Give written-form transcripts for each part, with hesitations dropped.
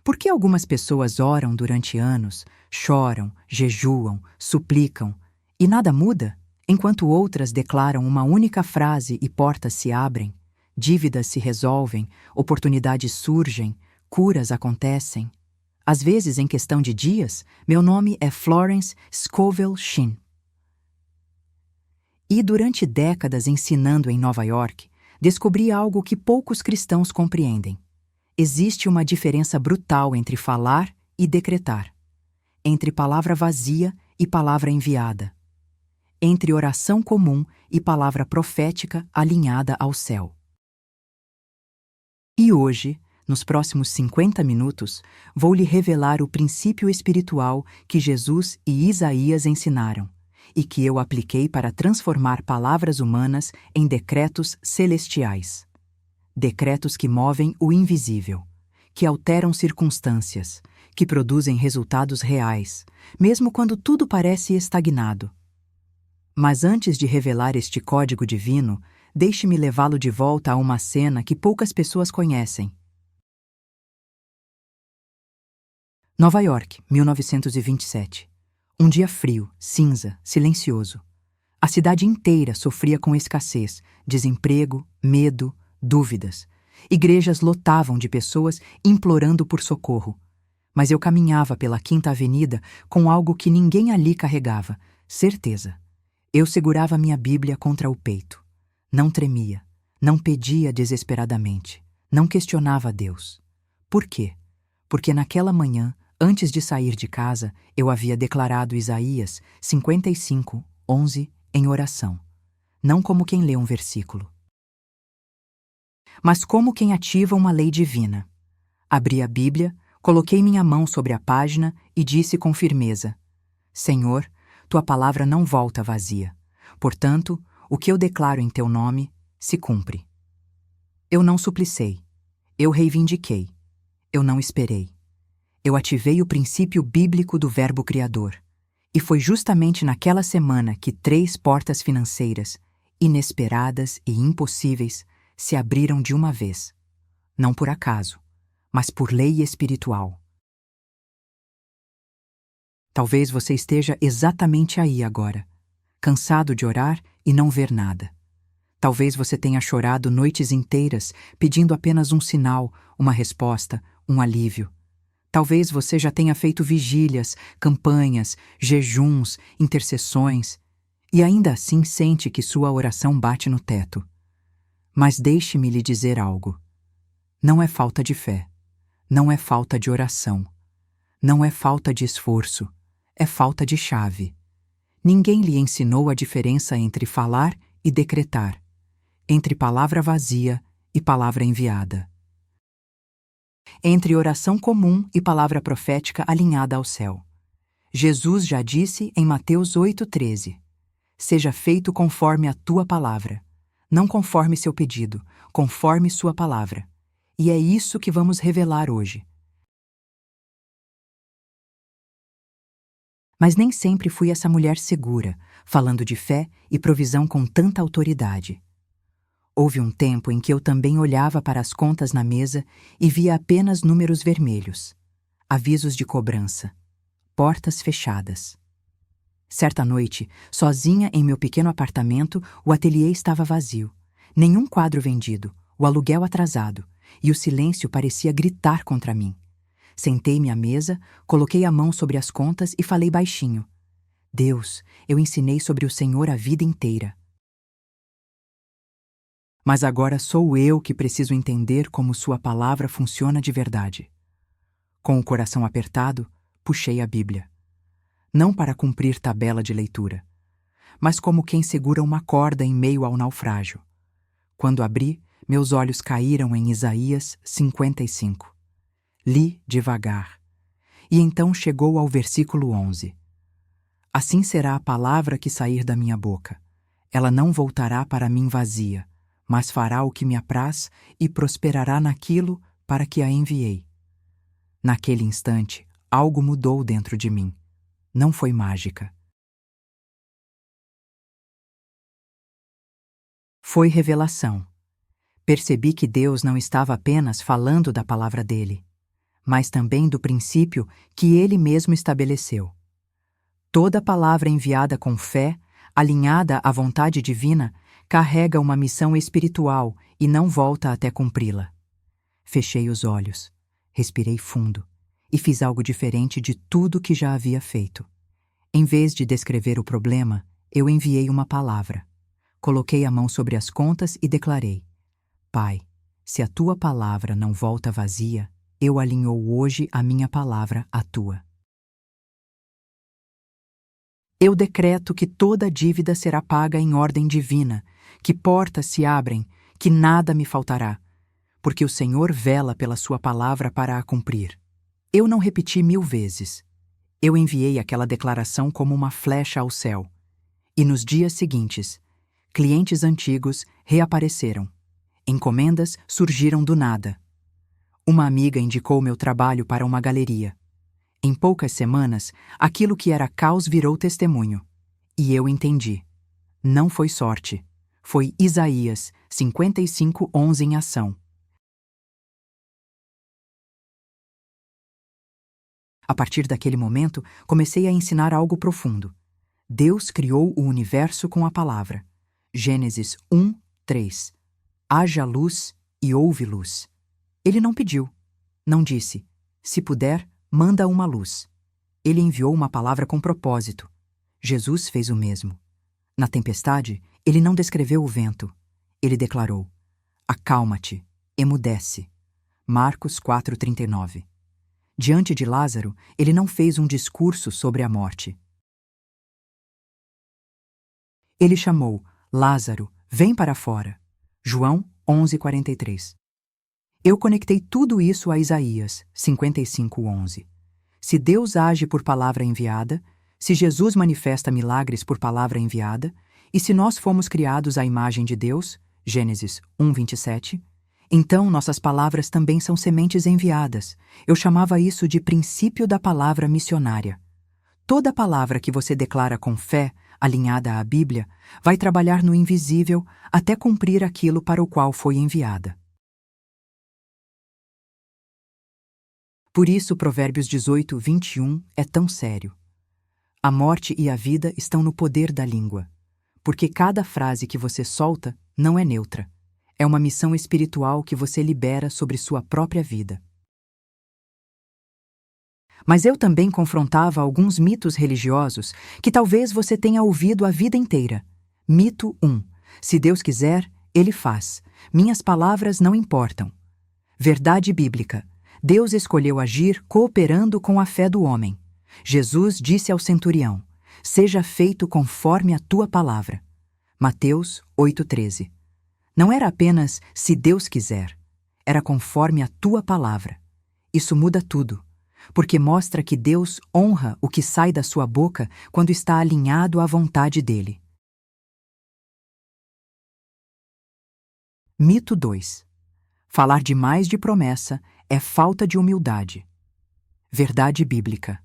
Por que algumas pessoas oram durante anos, choram, jejuam, suplicam, e nada muda, enquanto outras declaram uma única frase e portas se abrem, dívidas se resolvem, oportunidades surgem, curas acontecem? Às vezes, em questão de dias, meu nome é Florence Scovel Shinn. E durante décadas ensinando em Nova York, descobri algo que poucos cristãos compreendem. Existe uma diferença brutal entre falar e decretar, entre palavra vazia e palavra enviada, entre oração comum e palavra profética alinhada ao céu. E hoje, nos próximos 50 minutos, vou lhe revelar o princípio espiritual que Jesus e Isaías ensinaram e que eu apliquei para transformar palavras humanas em decretos celestiais. Decretos que movem o invisível, que alteram circunstâncias, que produzem resultados reais, mesmo quando tudo parece estagnado. Mas antes de revelar este código divino, deixe-me levá-lo de volta a uma cena que poucas pessoas conhecem. Nova York, 1927. Um dia frio, cinza, silencioso. A cidade inteira sofria com escassez, desemprego, medo, dúvidas. Igrejas lotavam de pessoas implorando por socorro. Mas eu caminhava pela Quinta Avenida com algo que ninguém ali carregava: certeza. Eu segurava minha Bíblia contra o peito. Não tremia, não pedia desesperadamente, não questionava a Deus. Por quê? Porque naquela manhã, antes de sair de casa, eu havia declarado Isaías 55:11 em oração. Não como quem lê um versículo, mas como quem ativa uma lei divina. Abri a Bíblia, coloquei minha mão sobre a página e disse com firmeza: Senhor, tua palavra não volta vazia. Portanto, o que eu declaro em teu nome se cumpre. Eu não suplicei. Eu reivindiquei. Eu não esperei. Eu ativei o princípio bíblico do Verbo Criador. E foi justamente naquela semana que 3 portas financeiras, inesperadas e impossíveis, se abriram de uma vez. Não por acaso, mas por lei espiritual. Talvez você esteja exatamente aí agora, cansado de orar e não ver nada. Talvez você tenha chorado noites inteiras pedindo apenas um sinal, uma resposta, um alívio. Talvez você já tenha feito vigílias, campanhas, jejuns, intercessões, e ainda assim sente que sua oração bate no teto. Mas deixe-me lhe dizer algo. Não é falta de fé, não é falta de oração, não é falta de esforço, é falta de chave. Ninguém lhe ensinou a diferença entre falar e decretar, entre palavra vazia e palavra enviada, entre oração comum e palavra profética alinhada ao céu. Jesus já disse em Mateus 8:13: Seja feito conforme a tua palavra, não conforme seu pedido, conforme sua palavra. E é isso que vamos revelar hoje. Mas nem sempre fui essa mulher segura, falando de fé e provisão com tanta autoridade. Houve um tempo em que eu também olhava para as contas na mesa e via apenas números vermelhos, avisos de cobrança, portas fechadas. Certa noite, sozinha em meu pequeno apartamento, o ateliê estava vazio. Nenhum quadro vendido, o aluguel atrasado, e o silêncio parecia gritar contra mim. Sentei-me à mesa, coloquei a mão sobre as contas e falei baixinho: Deus, eu ensinei sobre o Senhor a vida inteira. Mas agora sou eu que preciso entender como sua palavra funciona de verdade. Com o coração apertado, puxei a Bíblia. Não para cumprir tabela de leitura, mas como quem segura uma corda em meio ao naufrágio. Quando abri, meus olhos caíram em Isaías 55. Li devagar. E então chegou ao versículo 11. Assim será a palavra que sair da minha boca. Ela não voltará para mim vazia, mas fará o que me apraz e prosperará naquilo para que a enviei. Naquele instante, algo mudou dentro de mim. Não foi mágica. Foi revelação. Percebi que Deus não estava apenas falando da palavra dele, mas também do princípio que ele mesmo estabeleceu. Toda palavra enviada com fé, alinhada à vontade divina, carrega uma missão espiritual e não volta até cumpri-la. Fechei os olhos, respirei fundo e fiz algo diferente de tudo que já havia feito. Em vez de descrever o problema, eu enviei uma palavra. Coloquei a mão sobre as contas e declarei: Pai, se a tua palavra não volta vazia, eu alinho hoje a minha palavra à tua. Eu decreto que toda dívida será paga em ordem divina, que portas se abrem, que nada me faltará, porque o Senhor vela pela sua palavra para a cumprir. Eu não repeti 1000 vezes. Eu enviei aquela declaração como uma flecha ao céu. E nos dias seguintes, clientes antigos reapareceram. Encomendas surgiram do nada. Uma amiga indicou meu trabalho para uma galeria. Em poucas semanas, aquilo que era caos virou testemunho. E eu entendi. Não foi sorte. Foi Isaías 55:11 em ação. A partir daquele momento, comecei a ensinar algo profundo. Deus criou o universo com a palavra. Gênesis 1:3. Haja luz e houve luz. Ele não pediu. Não disse: se puder, manda uma luz. Ele enviou uma palavra com propósito. Jesus fez o mesmo. Na tempestade, ele não descreveu o vento. Ele declarou: acalma-te, emudece. Marcos 4:39. Diante de Lázaro, ele não fez um discurso sobre a morte. Ele chamou: Lázaro, vem para fora. João 11:43. Eu conectei tudo isso a Isaías 55:11. Se Deus age por palavra enviada, se Jesus manifesta milagres por palavra enviada, e se nós fomos criados à imagem de Deus, Gênesis 1:27, então nossas palavras também são sementes enviadas. Eu chamava isso de princípio da palavra missionária. Toda palavra que você declara com fé, alinhada à Bíblia, vai trabalhar no invisível até cumprir aquilo para o qual foi enviada. Por isso, Provérbios 18:21 é tão sério. A morte e a vida estão no poder da língua, porque cada frase que você solta não é neutra. É uma missão espiritual que você libera sobre sua própria vida. Mas eu também confrontava alguns mitos religiosos que talvez você tenha ouvido a vida inteira. Mito 1. Se Deus quiser, Ele faz. Minhas palavras não importam. Verdade bíblica. Deus escolheu agir cooperando com a fé do homem. Jesus disse ao centurião: seja feito conforme a tua palavra. Mateus 8:13. Não era apenas se Deus quiser, era conforme a tua palavra. Isso muda tudo, porque mostra que Deus honra o que sai da sua boca quando está alinhado à vontade dele. Mito 2. Falar demais de promessa é falta de humildade. Verdade bíblica.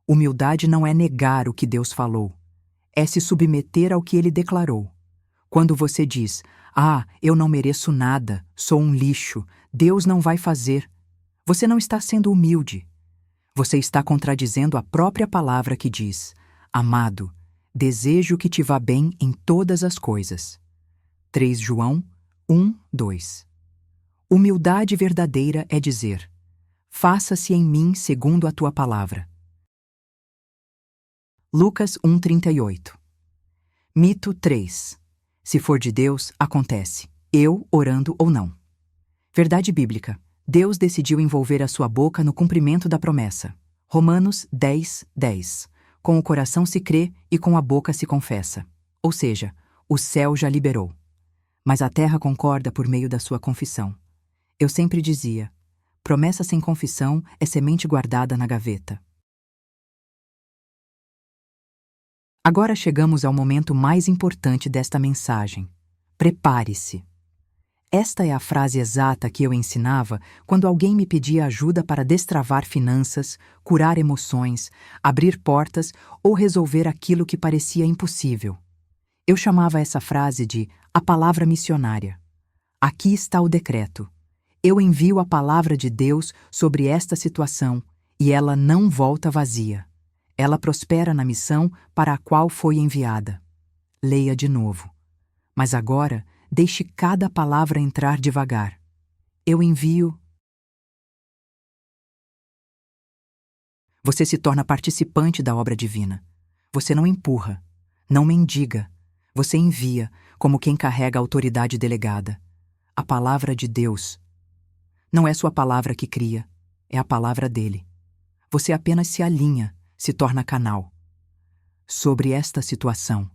Humildade não é negar o que Deus falou, é se submeter ao que Ele declarou. Quando você diz: eu não mereço nada, sou um lixo, Deus não vai fazer, você não está sendo humilde. Você está contradizendo a própria palavra que diz: amado, desejo que te vá bem em todas as coisas. 3 João 1:2. Humildade verdadeira é dizer: faça-se em mim segundo a tua palavra. Lucas 1:38. Mito 3. Se for de Deus, acontece, eu orando ou não. Verdade bíblica. Deus decidiu envolver a sua boca no cumprimento da promessa. Romanos 10:10. Com o coração se crê e com a boca se confessa. Ou seja, o céu já liberou. Mas a terra concorda por meio da sua confissão. Eu sempre dizia: promessa sem confissão é semente guardada na gaveta. Agora chegamos ao momento mais importante desta mensagem. Prepare-se. Esta é a frase exata que eu ensinava quando alguém me pedia ajuda para destravar finanças, curar emoções, abrir portas ou resolver aquilo que parecia impossível. Eu chamava essa frase de a palavra missionária. Aqui está o decreto. Eu envio a palavra de Deus sobre esta situação e ela não volta vazia. Ela prospera na missão para a qual foi enviada. Leia de novo. Mas agora, deixe cada palavra entrar devagar. Eu envio. Você se torna participante da obra divina. Você não empurra, não mendiga. Você envia, como quem carrega a autoridade delegada. A palavra de Deus. Não é sua palavra que cria, é a palavra dele. Você apenas se alinha, se torna canal. Sobre esta situação,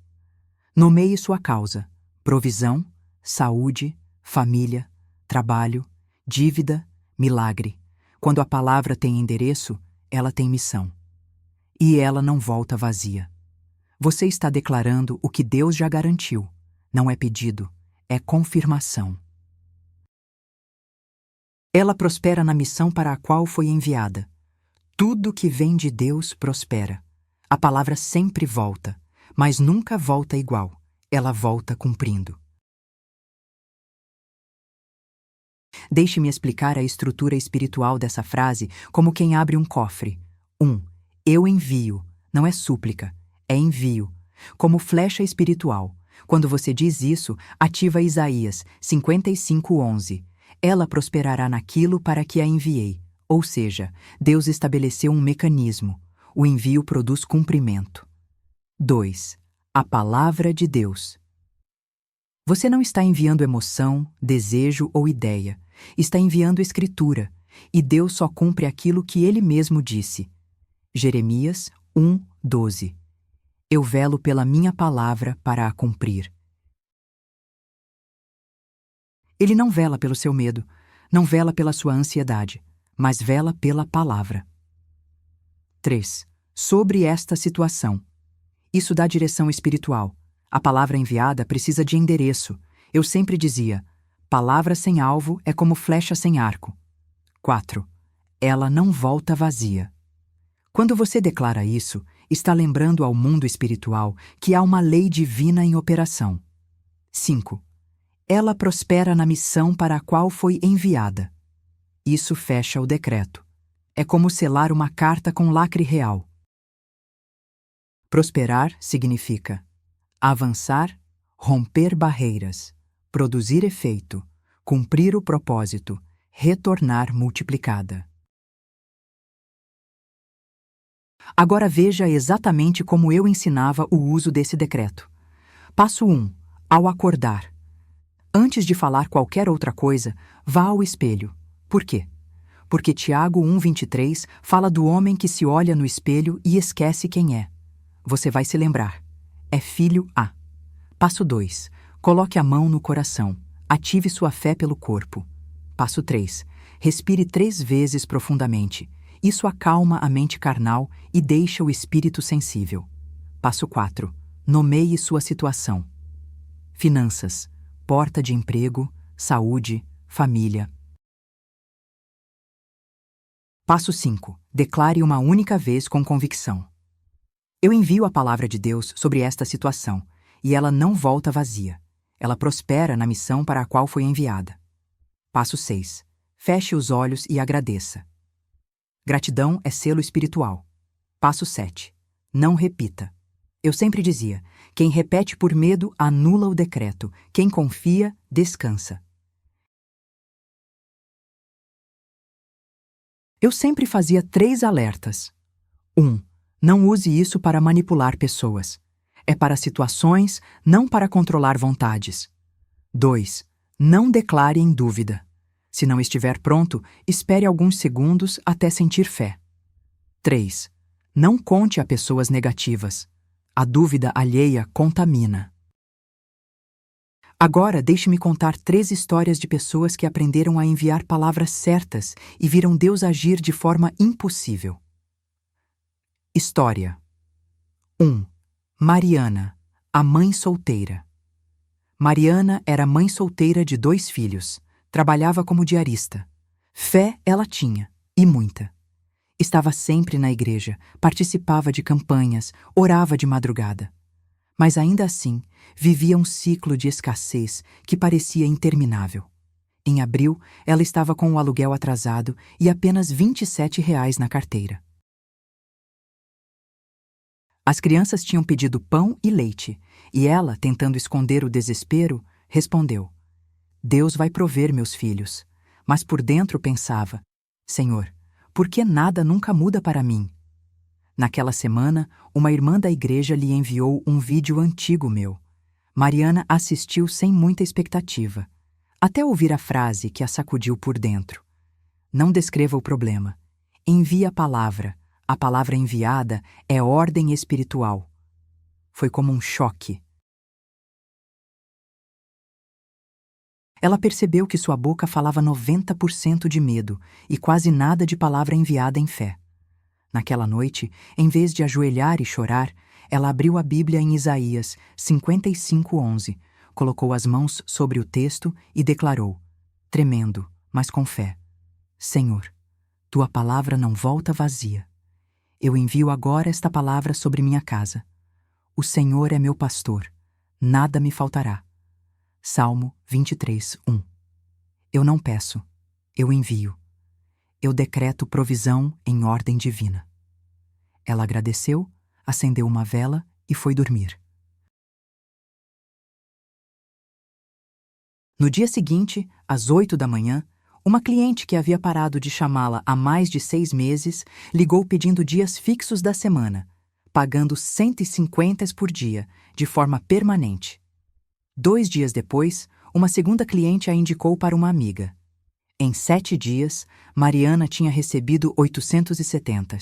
nomeie sua causa: provisão, saúde, família, trabalho, dívida, milagre. Quando a palavra tem endereço, ela tem missão. E ela não volta vazia. Você está declarando o que Deus já garantiu. Não é pedido, é confirmação. Ela prospera na missão para a qual foi enviada. Tudo que vem de Deus prospera. A palavra sempre volta, mas nunca volta igual. Ela volta cumprindo. Deixe-me explicar a estrutura espiritual dessa frase como quem abre um cofre. 1. Eu envio. Não é súplica, é envio. Como flecha espiritual. Quando você diz isso, ativa Isaías 55:11. Ela prosperará naquilo para que a enviei. Ou seja, Deus estabeleceu um mecanismo. O envio produz cumprimento. 2. A palavra de Deus. Você não está enviando emoção, desejo ou ideia. Está enviando escritura. E Deus só cumpre aquilo que Ele mesmo disse. Jeremias 1:12. Eu velo pela minha palavra para a cumprir. Ele não vela pelo seu medo, não vela pela sua ansiedade, mas vela pela palavra. 3. Sobre esta situação. Isso dá direção espiritual. A palavra enviada precisa de endereço. Eu sempre dizia, palavra sem alvo é como flecha sem arco. 4. Ela não volta vazia. Quando você declara isso, está lembrando ao mundo espiritual que há uma lei divina em operação. 5. Ela prospera na missão para a qual foi enviada. Isso fecha o decreto. É como selar uma carta com lacre real. Prosperar significa avançar, romper barreiras, produzir efeito, cumprir o propósito, retornar multiplicada. Agora veja exatamente como eu ensinava o uso desse decreto. Passo 1. Ao acordar. Antes de falar qualquer outra coisa, vá ao espelho. Por quê? Porque Tiago 1:23 fala do homem que se olha no espelho e esquece quem é. Você vai se lembrar. É filho A. Passo 2. Coloque a mão no coração. Ative sua fé pelo corpo. Passo 3. Respire 3 vezes profundamente. Isso acalma a mente carnal e deixa o espírito sensível. Passo 4. Nomeie sua situação. Finanças, porta de emprego, saúde, família. Passo 5. Declare uma única vez com convicção. Eu envio a palavra de Deus sobre esta situação, e ela não volta vazia. Ela prospera na missão para a qual foi enviada. Passo 6. Feche os olhos e agradeça. Gratidão é selo espiritual. Passo 7. Não repita. Eu sempre dizia, quem repete por medo anula o decreto, quem confia, descansa. Eu sempre fazia 3 alertas. 1. Não use isso para manipular pessoas. É para situações, não para controlar vontades. 2. Não declare em dúvida. Se não estiver pronto, espere alguns segundos até sentir fé. 3. Não conte a pessoas negativas. A dúvida alheia contamina. Agora deixe-me contar 3 histórias de pessoas que aprenderam a enviar palavras certas e viram Deus agir de forma impossível. História 1. Mariana, a mãe solteira. Mariana era mãe solteira de 2 filhos. Trabalhava como diarista. Fé ela tinha, e muita. Estava sempre na igreja, participava de campanhas, orava de madrugada. Mas ainda assim, vivia um ciclo de escassez que parecia interminável. Em abril, ela estava com o aluguel atrasado e apenas R$ 27 na carteira. As crianças tinham pedido pão e leite, e ela, tentando esconder o desespero, respondeu: Deus vai prover meus filhos. Mas por dentro pensava: Senhor, por que nada nunca muda para mim? Naquela semana, uma irmã da igreja lhe enviou um vídeo antigo meu. Mariana assistiu sem muita expectativa, até ouvir a frase que a sacudiu por dentro. Não descreva o problema. Envie a palavra. A palavra enviada é ordem espiritual. Foi como um choque. Ela percebeu que sua boca falava 90% de medo e quase nada de palavra enviada em fé. Naquela noite, em vez de ajoelhar e chorar, ela abriu a Bíblia em Isaías 55:11, colocou as mãos sobre o texto e declarou, tremendo, mas com fé: Senhor, tua palavra não volta vazia. Eu envio agora esta palavra sobre minha casa. O Senhor é meu pastor, nada me faltará. Salmo 23:1. Eu não peço, eu envio. Eu decreto provisão em ordem divina. Ela agradeceu, acendeu uma vela e foi dormir. No dia seguinte, às 8 da manhã, uma cliente que havia parado de chamá-la há mais de 6 meses ligou pedindo dias fixos da semana, pagando 150 por dia, de forma permanente. 2 dias depois, uma segunda cliente a indicou para uma amiga. Em 7 dias, Mariana tinha recebido 870.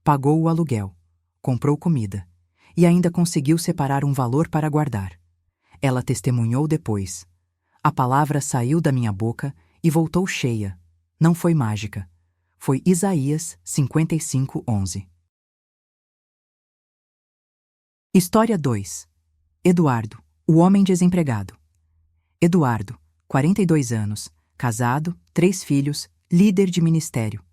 Pagou o aluguel, comprou comida e ainda conseguiu separar um valor para guardar. Ela testemunhou depois. A palavra saiu da minha boca e voltou cheia. Não foi mágica. Foi Isaías 55:11. História 2. Eduardo, o homem desempregado. Eduardo, 42 anos, casado, 3 filhos, líder de ministério.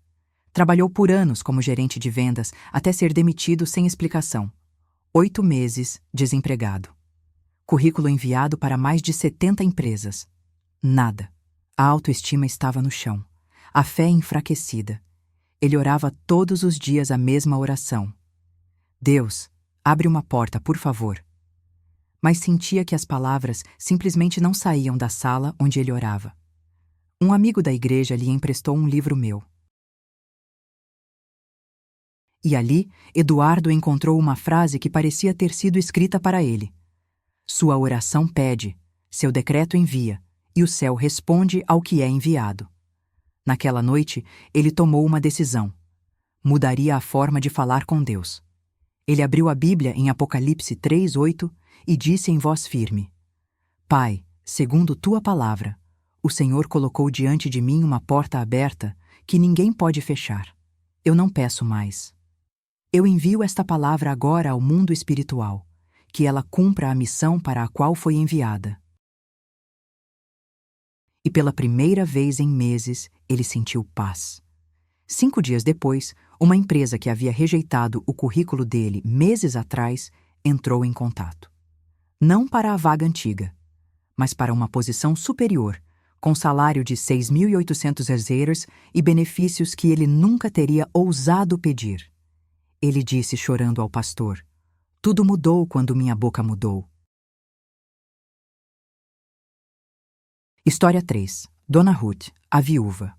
Trabalhou por anos como gerente de vendas até ser demitido sem explicação. 8 meses desempregado. Currículo enviado para mais de 70 empresas. Nada. A autoestima estava no chão. A fé enfraquecida. Ele orava todos os dias a mesma oração. Deus, abre uma porta, por favor. Mas sentia que as palavras simplesmente não saíam da sala onde ele orava. Um amigo da igreja lhe emprestou um livro meu. E ali, Eduardo encontrou uma frase que parecia ter sido escrita para ele. Sua oração pede, seu decreto envia, e o céu responde ao que é enviado. Naquela noite, ele tomou uma decisão. Mudaria a forma de falar com Deus. Ele abriu a Bíblia em Apocalipse 3:8 e disse em voz firme: Pai, segundo tua palavra, o Senhor colocou diante de mim uma porta aberta que ninguém pode fechar. Eu não peço mais. Eu envio esta palavra agora ao mundo espiritual, que ela cumpra a missão para a qual foi enviada. E pela primeira vez em meses, ele sentiu paz. 5 dias depois, uma empresa que havia rejeitado o currículo dele meses atrás entrou em contato. Não para a vaga antiga, mas para uma posição superior, com salário de 6.800 euros e benefícios que ele nunca teria ousado pedir. Ele disse chorando ao pastor: Tudo mudou quando minha boca mudou. História 3. Dona Ruth, a viúva.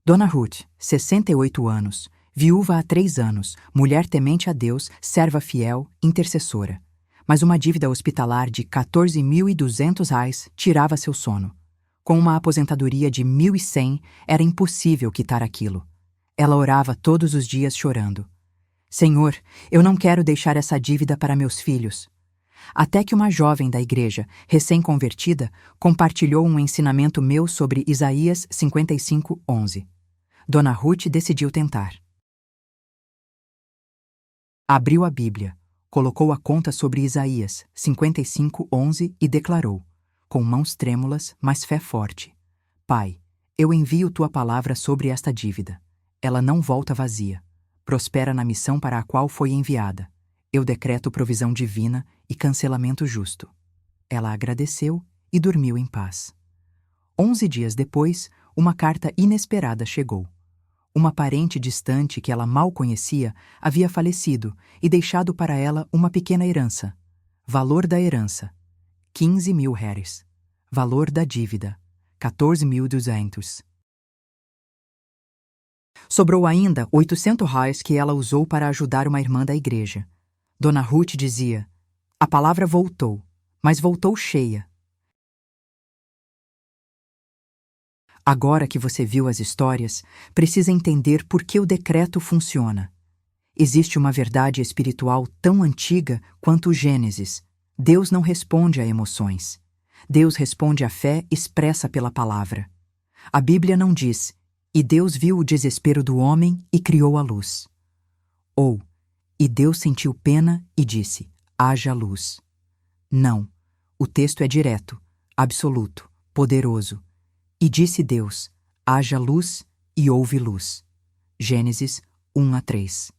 Dona Ruth, 68 anos, viúva há 3 anos, mulher temente a Deus, serva fiel, intercessora. Mas uma dívida hospitalar de R$ 14.200 tirava seu sono. Com uma aposentadoria de 1.100, era impossível quitar aquilo. Ela orava todos os dias chorando. Senhor, eu não quero deixar essa dívida para meus filhos. Até que uma jovem da igreja, recém-convertida, compartilhou um ensinamento meu sobre Isaías 55:11. Dona Ruth decidiu tentar. Abriu a Bíblia, colocou a conta sobre Isaías 55:11 e declarou, com mãos trêmulas, mas fé forte: Pai, eu envio tua palavra sobre esta dívida. Ela não volta vazia. Prospera na missão para a qual foi enviada. Eu decreto provisão divina e cancelamento justo. Ela agradeceu e dormiu em paz. 11 dias depois, uma carta inesperada chegou. Uma parente distante que ela mal conhecia havia falecido e deixado para ela uma pequena herança. Valor da herança: 15.000 réis. Valor da dívida: 14.200. Sobrou ainda 800 réis que ela usou para ajudar uma irmã da igreja. Dona Ruth dizia: a palavra voltou, mas voltou cheia. Agora que você viu as histórias, precisa entender por que o decreto funciona. Existe uma verdade espiritual tão antiga quanto o Gênesis. Deus não responde a emoções. Deus responde à fé expressa pela palavra. A Bíblia não diz: e Deus viu o desespero do homem e criou a luz. Ou, e Deus sentiu pena e disse: haja luz. Não. O texto é direto, absoluto, poderoso. E disse Deus: haja luz, e houve luz. Gênesis 1-3.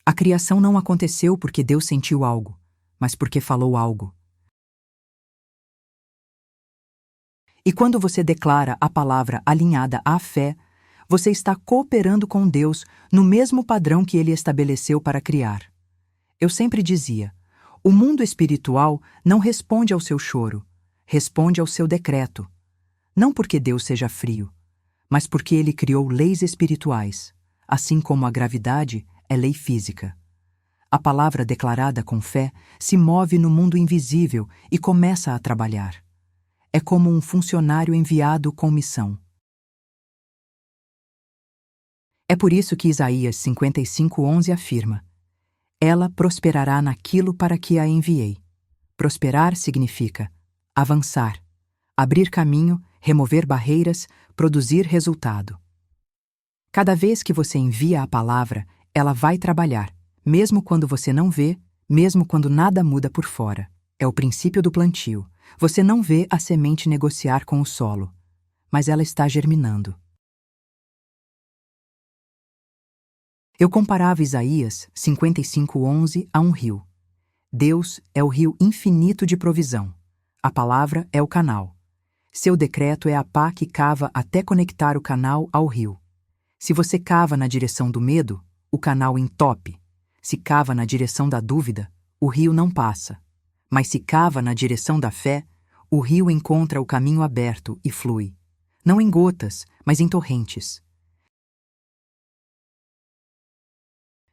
A criação não aconteceu porque Deus sentiu algo, mas porque falou algo. E quando você declara a palavra alinhada à fé, você está cooperando com Deus no mesmo padrão que Ele estabeleceu para criar. Eu sempre dizia: o mundo espiritual não responde ao seu choro, responde ao seu decreto. Não porque Deus seja frio, mas porque Ele criou leis espirituais, assim como a gravidade é lei física. A palavra declarada com fé se move no mundo invisível e começa a trabalhar. É como um funcionário enviado com missão. É por isso que Isaías 55:11 afirma: ela prosperará naquilo para que a enviei. Prosperar significa avançar, abrir caminho, remover barreiras, produzir resultado. Cada vez que você envia a palavra, ela vai trabalhar, mesmo quando você não vê, mesmo quando nada muda por fora. É o princípio do plantio. Você não vê a semente negociar com o solo, mas ela está germinando. Eu comparava Isaías 55:11 a um rio. Deus é o rio infinito de provisão. A palavra é o canal. Seu decreto é a pá que cava até conectar o canal ao rio. Se você cava na direção do medo, o canal entope. Se cava na direção da dúvida, o rio não passa. Mas se cava na direção da fé, o rio encontra o caminho aberto e flui. Não em gotas, mas em torrentes.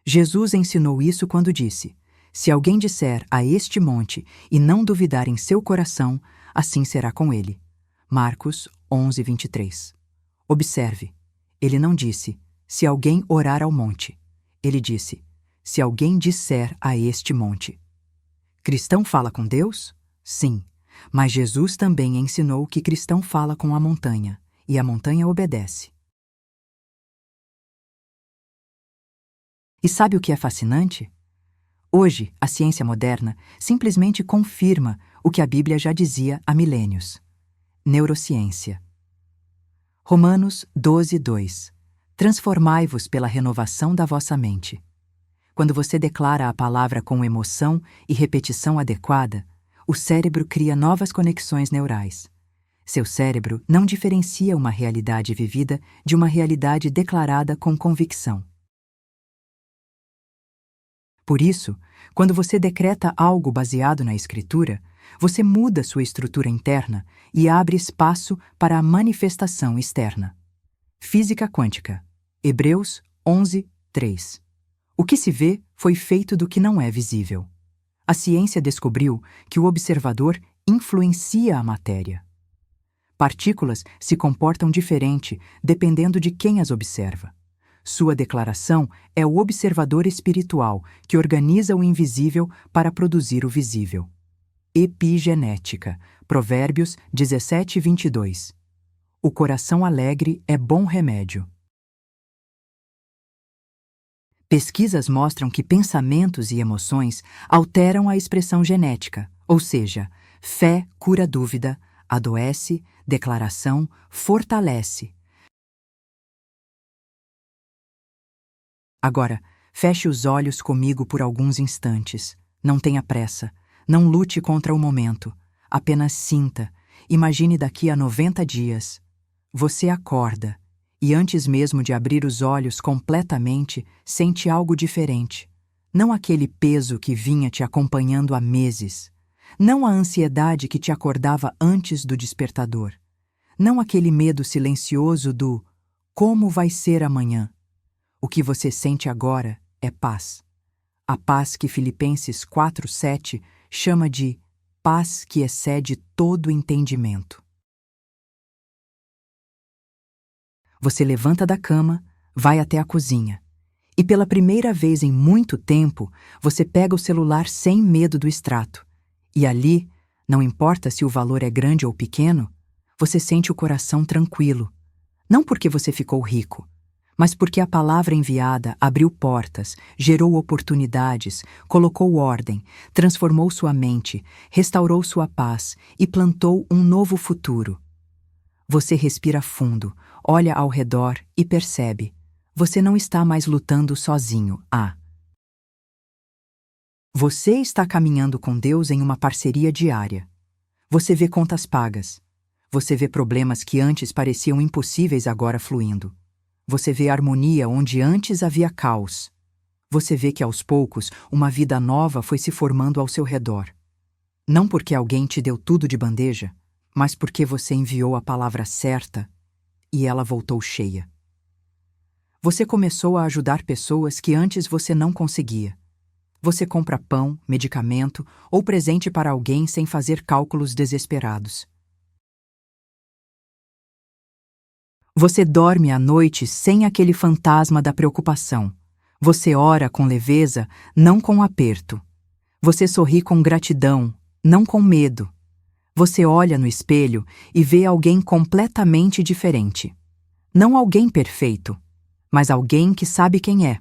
Jesus ensinou isso quando disse: se alguém disser a este monte e não duvidar em seu coração, assim será com ele. Marcos 11:23. Observe, ele não disse: se alguém orar ao monte. Ele disse: se alguém disser a este monte. Cristão fala com Deus? Sim, mas Jesus também ensinou que cristão fala com a montanha, e a montanha obedece. E sabe o que é fascinante? Hoje, a ciência moderna simplesmente confirma o que a Bíblia já dizia há milênios. Neurociência. Romanos 12:2. Transformai-vos pela renovação da vossa mente. Quando você declara a palavra com emoção e repetição adequada, o cérebro cria novas conexões neurais. Seu cérebro não diferencia uma realidade vivida de uma realidade declarada com convicção. Por isso, quando você decreta algo baseado na Escritura, você muda sua estrutura interna e abre espaço para a manifestação externa. Física quântica. Hebreus 11:3. O que se vê foi feito do que não é visível. A ciência descobriu que o observador influencia a matéria. Partículas se comportam diferente dependendo de quem as observa. Sua declaração é o observador espiritual que organiza o invisível para produzir o visível. Epigenética. Provérbios 17:22. O coração alegre é bom remédio. Pesquisas mostram que pensamentos e emoções alteram a expressão genética, ou seja, fé cura dúvida, adoece, declaração fortalece. Agora, feche os olhos comigo por alguns instantes. Não tenha pressa. Não lute contra o momento. Apenas sinta Imagine daqui a 90 dias. Você acorda e, antes mesmo de abrir os olhos completamente, sente algo diferente. Não aquele peso que vinha te acompanhando há meses. Não a ansiedade que te acordava antes do despertador. Não aquele medo silencioso do como vai ser amanhã. O que você sente agora é paz. A paz que Filipenses 4:7 chama de paz que excede todo entendimento. Você levanta da cama, vai até a cozinha. E pela primeira vez em muito tempo, você pega o celular sem medo do extrato. E ali, não importa se o valor é grande ou pequeno, você sente o coração tranquilo. Não porque você ficou rico, mas porque a palavra enviada abriu portas, gerou oportunidades, colocou ordem, transformou sua mente, restaurou sua paz e plantou um novo futuro. Você respira fundo, olha ao redor e percebe: você não está mais lutando sozinho. Você está caminhando com Deus em uma parceria diária. Você vê contas pagas. Você vê problemas que antes pareciam impossíveis agora fluindo. Você vê harmonia onde antes havia caos. Você vê que aos poucos uma vida nova foi se formando ao seu redor. Não porque alguém te deu tudo de bandeja, mas porque você enviou a palavra certa e ela voltou cheia. Você começou a ajudar pessoas que antes você não conseguia. Você compra pão, medicamento ou presente para alguém sem fazer cálculos desesperados. Você dorme à noite sem aquele fantasma da preocupação. Você ora com leveza, não com aperto. Você sorri com gratidão, não com medo. Você olha no espelho e vê alguém completamente diferente. Não alguém perfeito, mas alguém que sabe quem é.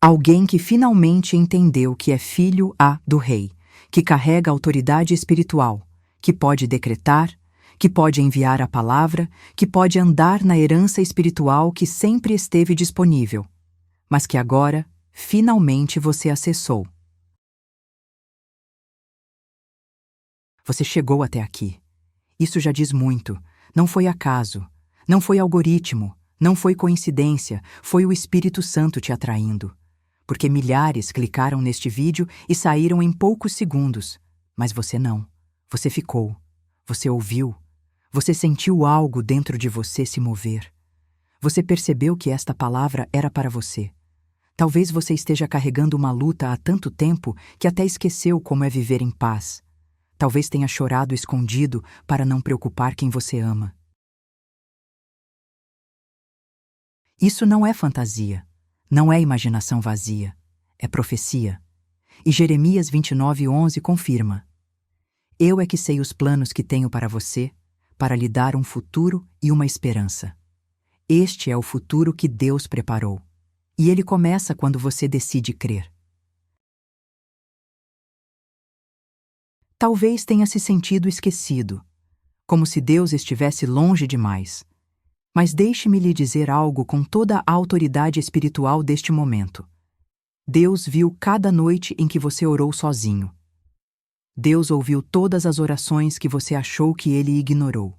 Alguém que finalmente entendeu que é filho do Rei, que carrega autoridade espiritual, que pode decretar, que pode enviar a palavra, que pode andar na herança espiritual que sempre esteve disponível, mas que agora, finalmente você acessou. Você chegou até aqui. Isso já diz muito. Não foi acaso, não foi algoritmo, não foi coincidência, foi o Espírito Santo te atraindo. Porque milhares clicaram neste vídeo e saíram em poucos segundos. Mas você não. Você ficou. Você ouviu. Você sentiu algo dentro de você se mover. Você percebeu que esta palavra era para você. Talvez você esteja carregando uma luta há tanto tempo que até esqueceu como é viver em paz. Talvez tenha chorado escondido para não preocupar quem você ama. Isso não é fantasia. Não é imaginação vazia, é profecia. E Jeremias 29:11 confirma: Eu é que sei os planos que tenho para você, para lhe dar um futuro e uma esperança. Este é o futuro que Deus preparou. E ele começa quando você decide crer. Talvez tenha se sentido esquecido, como se Deus estivesse longe demais. Mas deixe-me lhe dizer algo com toda a autoridade espiritual deste momento. Deus viu cada noite em que você orou sozinho. Deus ouviu todas as orações que você achou que ele ignorou.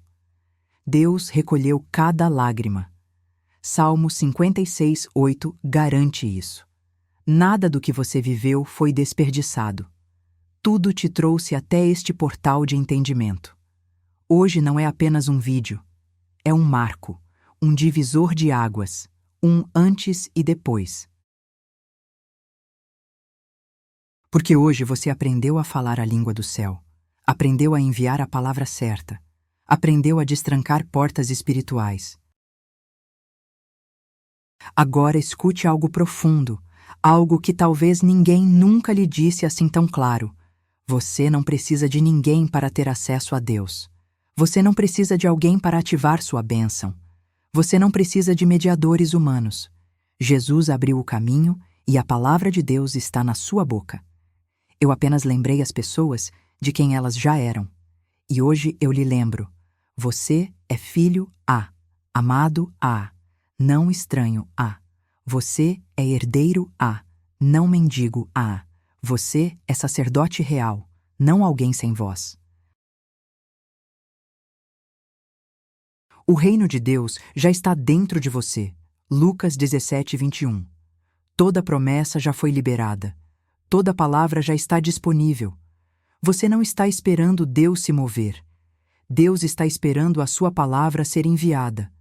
Deus recolheu cada lágrima. Salmo 56:8 garante isso. Nada do que você viveu foi desperdiçado. Tudo te trouxe até este portal de entendimento. Hoje não é apenas um vídeo. É um marco. Um divisor de águas, um antes e depois. Porque hoje você aprendeu a falar a língua do céu, aprendeu a enviar a palavra certa, aprendeu a destrancar portas espirituais. Agora escute algo profundo, algo que talvez ninguém nunca lhe disse assim tão claro. Você não precisa de ninguém para ter acesso a Deus. Você não precisa de alguém para ativar sua bênção. Você não precisa de mediadores humanos. Jesus abriu o caminho e a palavra de Deus está na sua boca. Eu apenas lembrei as pessoas de quem elas já eram. E hoje eu lhe lembro. Você é filho amado não estranho Você é herdeiro não mendigo Você é sacerdote real, não alguém sem voz. O reino de Deus já está dentro de você. Lucas 17:21. Toda promessa já foi liberada. Toda palavra já está disponível. Você não está esperando Deus se mover. Deus está esperando a sua palavra ser enviada.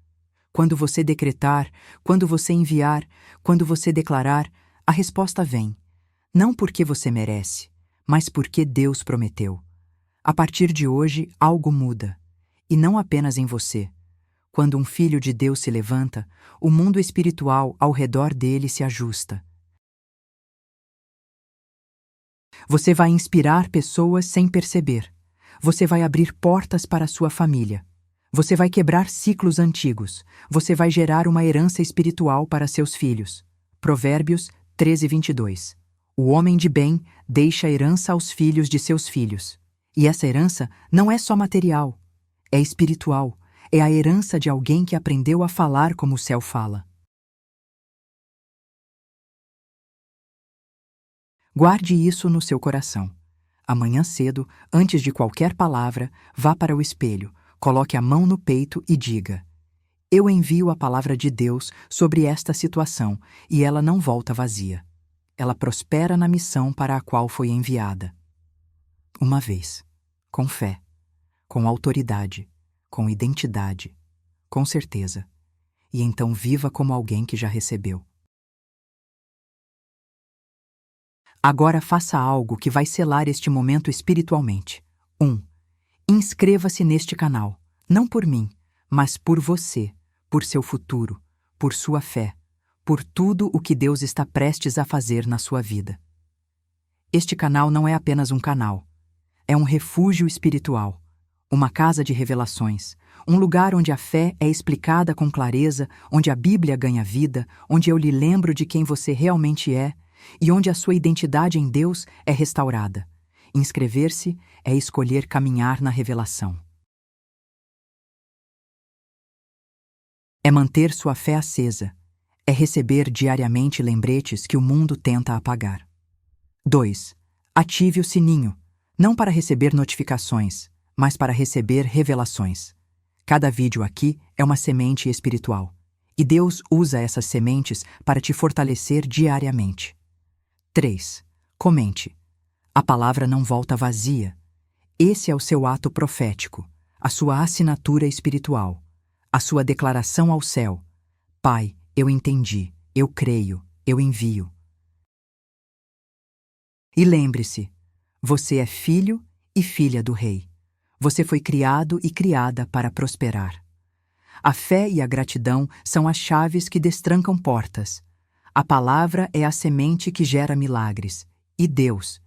Quando você decretar, quando você enviar, quando você declarar, a resposta vem. Não porque você merece, mas porque Deus prometeu. A partir de hoje, algo muda. E não apenas em você. Quando um filho de Deus se levanta, o mundo espiritual ao redor dele se ajusta. Você vai inspirar pessoas sem perceber. Você vai abrir portas para a sua família. Você vai quebrar ciclos antigos. Você vai gerar uma herança espiritual para seus filhos. Provérbios 13:22. O homem de bem deixa herança aos filhos de seus filhos. E essa herança não é só material, é espiritual. É a herança de alguém que aprendeu a falar como o céu fala. Guarde isso no seu coração. Amanhã cedo, antes de qualquer palavra, vá para o espelho, coloque a mão no peito e diga: Eu envio a palavra de Deus sobre esta situação e ela não volta vazia. Ela prospera na missão para a qual foi enviada. Uma vez, com fé, com autoridade, com identidade, com certeza, e então viva como alguém que já recebeu. Agora faça algo que vai selar este momento espiritualmente. 1. Inscreva-se neste canal, não por mim, mas por você, por seu futuro, por sua fé, por tudo o que Deus está prestes a fazer na sua vida. Este canal não é apenas um canal, é um refúgio espiritual, uma casa de revelações, um lugar onde a fé é explicada com clareza, onde a Bíblia ganha vida, onde eu lhe lembro de quem você realmente é e onde a sua identidade em Deus é restaurada. Inscrever-se é escolher caminhar na revelação. É manter sua fé acesa, é receber diariamente lembretes que o mundo tenta apagar. 2. Ative o sininho, não para receber notificações, mas para receber revelações. Cada vídeo aqui é uma semente espiritual, e Deus usa essas sementes para te fortalecer diariamente. 3. Comente. A palavra não volta vazia. Esse é o seu ato profético, a sua assinatura espiritual, a sua declaração ao céu. Pai, eu entendi, eu creio, eu envio. E lembre-se, você é filho e filha do Rei. Você foi criado e criada para prosperar. A fé e a gratidão são as chaves que destrancam portas. A palavra é a semente que gera milagres. E Deus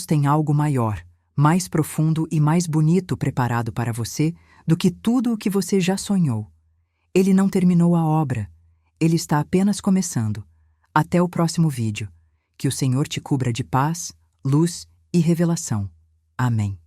tem algo maior, mais profundo e mais bonito preparado para você do que tudo o que você já sonhou. Ele não terminou a obra. Ele está apenas começando. Até o próximo vídeo. Que o Senhor te cubra de paz, luz e revelação. Amém.